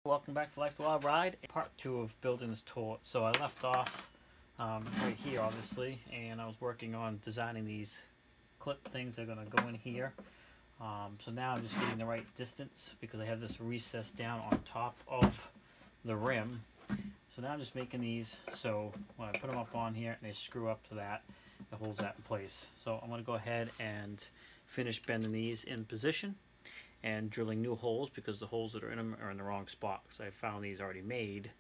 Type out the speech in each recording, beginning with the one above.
Welcome back to Life the Wild Ride, part 2 of building this tour. So I left off right here obviously, and I was working on designing these clip things that are going to go in here. So now I'm just getting the right distance because I have this recess down on top of the rim. So now I'm just making these so when I put them up on here and they screw up to that, it holds that in place. So I'm going to go ahead and finish bending these in position and drilling new holes because the holes that are in them are in the wrong spot. So I found these already made,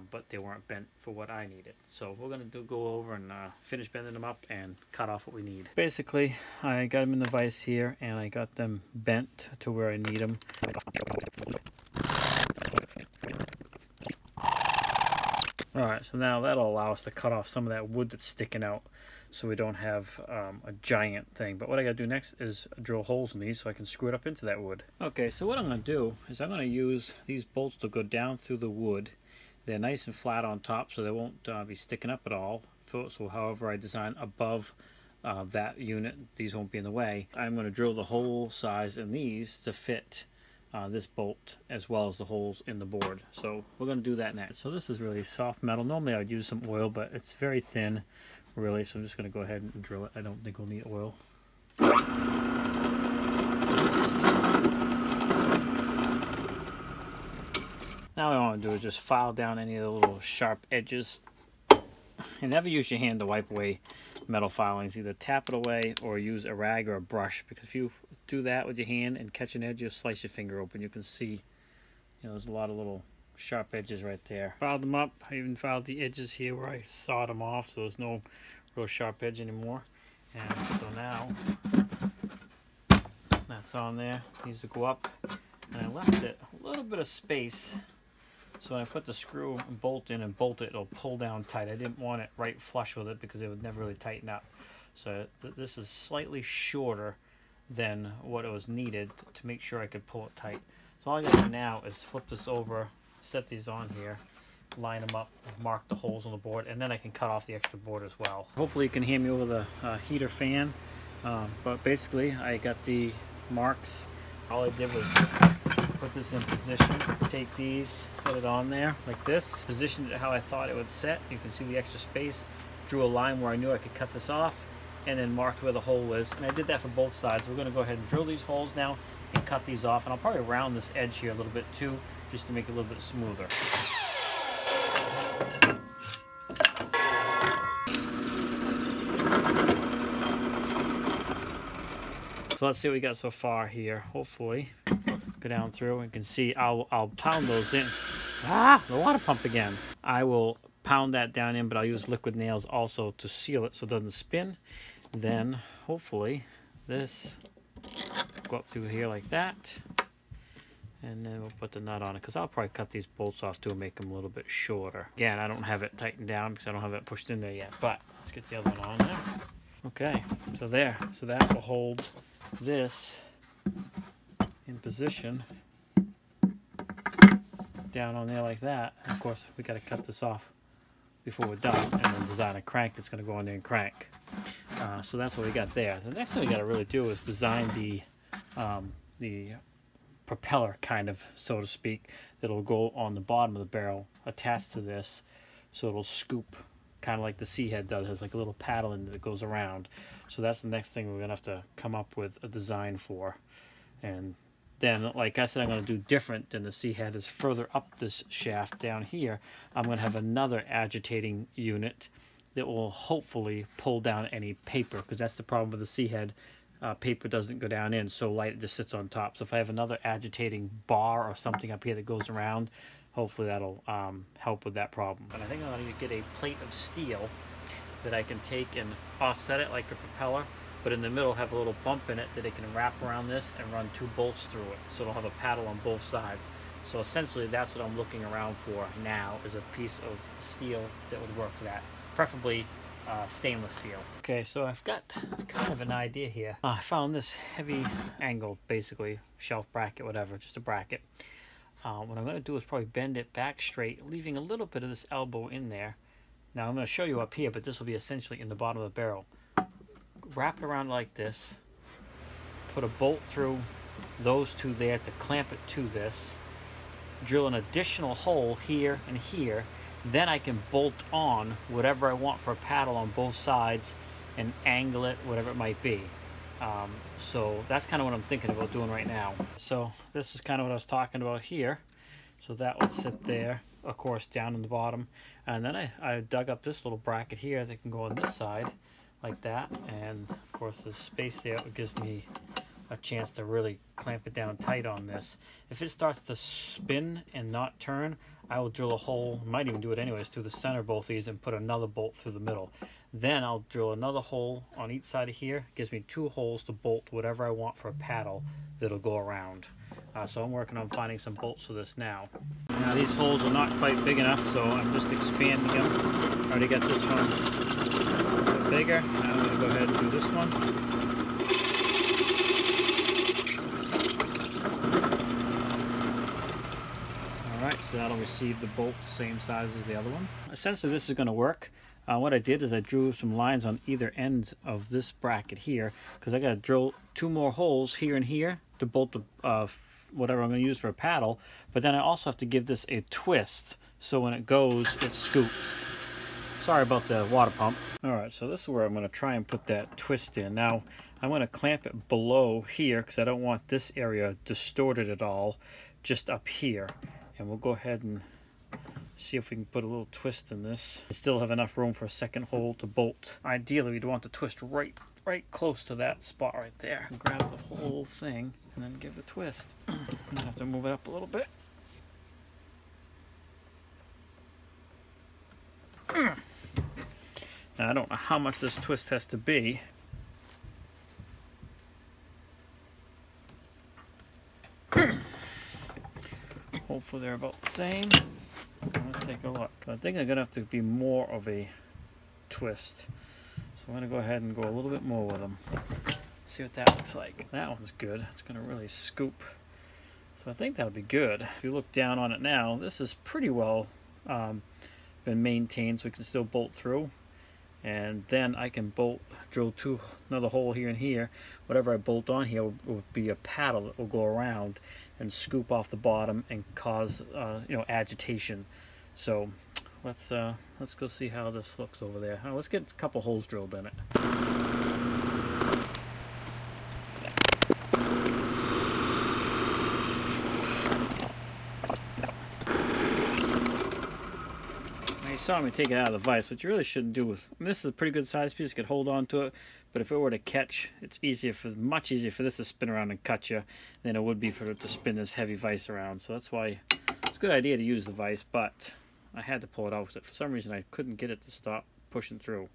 but they weren't bent for what I needed. So we're going to go over and finish bending them up and cut off what we need. Basically, I got them in the vise here and I got them bent to where I need them. Alright, so now that'll allow us to cut off some of that wood that's sticking out so we don't have a giant thing. But what I gotta do next is drill holes in these so I can screw it up into that wood. Okay, so what I'm gonna do is I'm gonna use these bolts to go down through the wood. They're nice and flat on top so they won't be sticking up at all. So however I design above that unit, these won't be in the way. I'm gonna drill the hole size in these to fit this bolt as well as the holes in the board. So we're going to do that next. So this is really soft metal. Normally I would use some oil, but it's very thin really, so I'm just going to go ahead and drill it. I don't think we'll need oil. Now what I want to do is just file down any of the little sharp edges. And never use your hand to wipe away metal filings. Either tap it away or use a rag or a brush, because if you do that with your hand and catch an edge, you'll slice your finger open. You can see, there's a lot of little sharp edges right there. Filed them up. I even filed the edges here where I sawed them off, so there's no real sharp edge anymore. And so now that's on there. Needs to go up, and I left it a little bit of space. So when I put the screw and bolt in and bolt it, it'll pull down tight. I didn't want it right flush with it because it would never really tighten up. So this is slightly shorter than what it was needed to make sure I could pull it tight. So all I gotta do now is flip this over, set these on here, line them up, mark the holes on the board, and then I can cut off the extra board as well. Hopefully you can hear me over the heater fan, but basically I got the marks. All I did was put this in position, take these, set it on there like this, positioned it how I thought it would set. You can see the extra space, drew a line where I knew I could cut this off, and then marked where the hole is. And I did that for both sides. We're going to go ahead and drill these holes now and cut these off, and I'll probably round this edge here a little bit too, just to make it a little bit smoother. So let's see what we got so far here. Hopefully go down through and can see I'll pound those in. The water pump again. I will pound that down in, but I'll use liquid nails also to seal it so it doesn't spin. Then hopefully this go up through here like that, and then we'll put the nut on it, because I'll probably cut these bolts off too and make them a little bit shorter. Again, I don't have it tightened down because I don't have it pushed in there yet, but let's get the other one on there. Okay, so there, so that will hold this in position down on there like that. And of course we got to cut this off before we're done, and then design a crank that's going to go on there and crank. So that's what we got there. The next thing we got to really do is design the propeller, kind of, so to speak, that'll go on the bottom of the barrel attached to this, so it'll scoop kind of like the Sea Head does. It has like a little paddle in it that goes around. So that's the next thing we're gonna have to come up with a design for. And then, like I said, I'm going to do different than the Sea Head. Is further up this shaft down here, I'm going to have another agitating unit that will hopefully pull down any paper, because that's the problem with the Sea Head. Paper doesn't go down in so light, it just sits on top. So if I have another agitating bar or something up here that goes around, hopefully that'll help with that problem. But I think I'm going to get a plate of steel that I can take and offset it like a propeller, but in the middle have a little bump in it that it can wrap around this and run 2 bolts through it, so it'll have a paddle on both sides. So essentially that's what I'm looking around for now, is a piece of steel that would work for that, preferably stainless steel. Okay, so I've got kind of an idea here. I found this heavy angle, basically shelf bracket, whatever, just a bracket. What I'm going to do is probably bend it back straight, leaving a little bit of this elbow in there. Now I'm going to show you up here, but this will be essentially in the bottom of the barrel. Wrap it around like this, put a bolt through those two there to clamp it to this, drill an additional hole here and here. Then I can bolt on whatever I want for a paddle on both sides and angle it, whatever it might be. So that's kind of what I'm thinking about doing right now. So this is kind of what I was talking about here. So that would sit there, of course, down in the bottom. And then I dug up this little bracket here that can go on this side like that. And of course there's space there. It gives me a chance to really clamp it down tight on this. If it starts to spin and not turn, I will drill a hole, might even do it anyways, through the center of both these and put another bolt through the middle. Then I'll drill another hole on each side of here. It gives me 2 holes to bolt whatever I want for a paddle that'll go around. So I'm working on finding some bolts for this now. Now these holes are not quite big enough, so I'm just expanding them. Already got this one a bit bigger. Now I'm going to go ahead and do this one. So that'll receive the bolt the same size as the other one. Essentially this is going to work. What I did is I drew some lines on either ends of this bracket here, because I got to drill 2 more holes here and here to bolt the whatever I'm going to use for a paddle. But then I also have to give this a twist so when it goes it scoops. Sorry about the water pump. Alright, so this is where I'm going to try and put that twist in. Now I'm going to clamp it below here because I don't want this area distorted at all, just up here. And we'll go ahead and see if we can put a little twist in this. I still have enough room for a second hole to bolt. Ideally, we'd want the twist right close to that spot right there. Grab the whole thing and then give it a twist. I have to move it up a little bit. Now, I don't know how much this twist has to be. Hopefully they're about the same. Let's take a look. I think I'm going to have to be more of a twist. So I'm going to go ahead and go a little bit more with them. See what that looks like. That one's good. It's going to really scoop. So I think that'll be good. If you look down on it now, this is pretty well been maintained so we can still bolt through. And then I can drill another hole here and here. Whatever I bolt on here will be a paddle that will go around and scoop off the bottom and cause agitation. So let's go see how this looks over there. Let's get a couple holes drilled in it. You saw me take it out of the vise. What you really shouldn't do is, this is a pretty good size piece, you could hold on to it, but if it were to catch, it's much easier for this to spin around and cut you than it would be for it to spin this heavy vise around. So that's why it's a good idea to use the vise, but I had to pull it out because for some reason I couldn't get it to stop pushing through.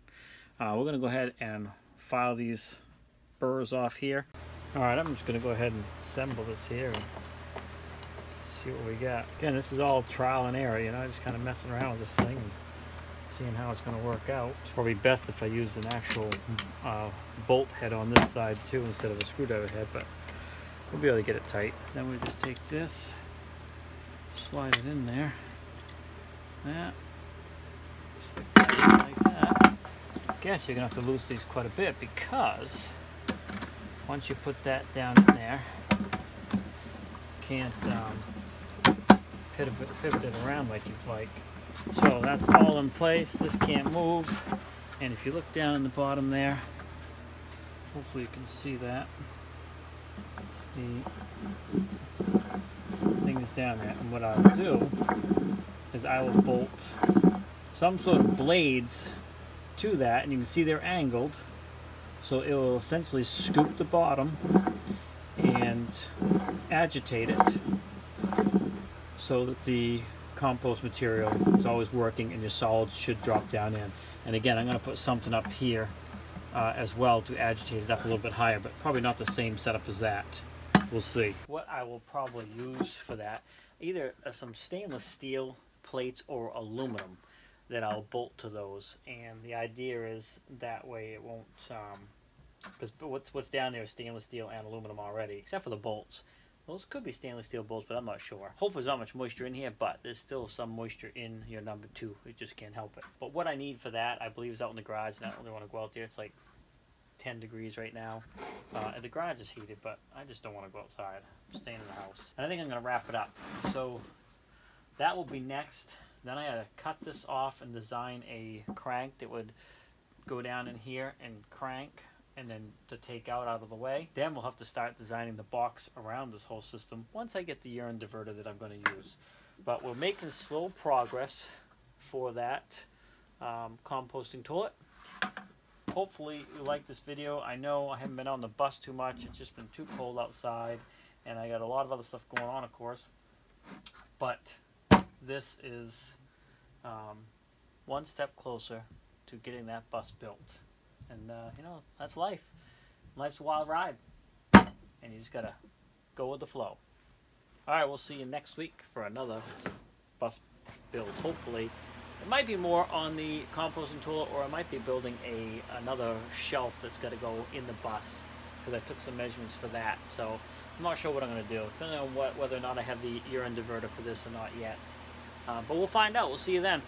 We're going to go ahead and file these burrs off here. Alright, I'm just going to go ahead and assemble this here and see what we got. Again, this is all trial and error, just kind of messing around with this thing and seeing how it's going to work out. It's probably best if I use an actual bolt head on this side too instead of a screwdriver head, but we'll be able to get it tight. Then we just take this, slide it in there, stick that in like that. I guess you're going to have to loosen these quite a bit because once you put that down in there, you can't pivot it around like you'd like. So that's all in place. This can't move. And if you look down in the bottom there, hopefully you can see that. The thing is down there. And what I'll do is I will bolt some sort of blades to that, and you can see they're angled. So it will essentially scoop the bottom and agitate it so that the compost material is always working and your solids should drop down in. And again, I'm going to put something up here as well to agitate it up a little bit higher, but probably not the same setup as that. We'll see. What I will probably use for that, either some stainless steel plates or aluminum that I'll bolt to those. And the idea is that way it won't, because what's down there is stainless steel and aluminum already, except for the bolts. Those could be stainless steel bolts, but I'm not sure. Hopefully there's not much moisture in here, but there's still some moisture in your number 2. You just can't help it. But what I need for that, I believe, is out in the garage, and I don't really want to go out there. It's like 10 degrees right now. And the garage is heated, but I just don't want to go outside. I'm staying in the house. And I think I'm going to wrap it up. So that will be next. Then I gotta cut this off and design a crank that would go down in here and crank, and then to take out of the way. Then we'll have to start designing the box around this whole system once I get the urine diverter that I'm going to use. But we're making slow progress for that composting toilet. Hopefully you like this video. I know I haven't been on the bus too much. It's just been too cold outside, and I got a lot of other stuff going on, of course. But this is one step closer to getting that bus built. And you know, that's life. Life's a wild ride, and you just gotta go with the flow. All right, we'll see you next week for another bus build. Hopefully, it might be more on the composting toilet, or I might be building another shelf that's got to go in the bus, because I took some measurements for that. So I'm not sure what I'm gonna do, depending on whether or not I have the urine diverter for this or not yet. But we'll find out. We'll see you then.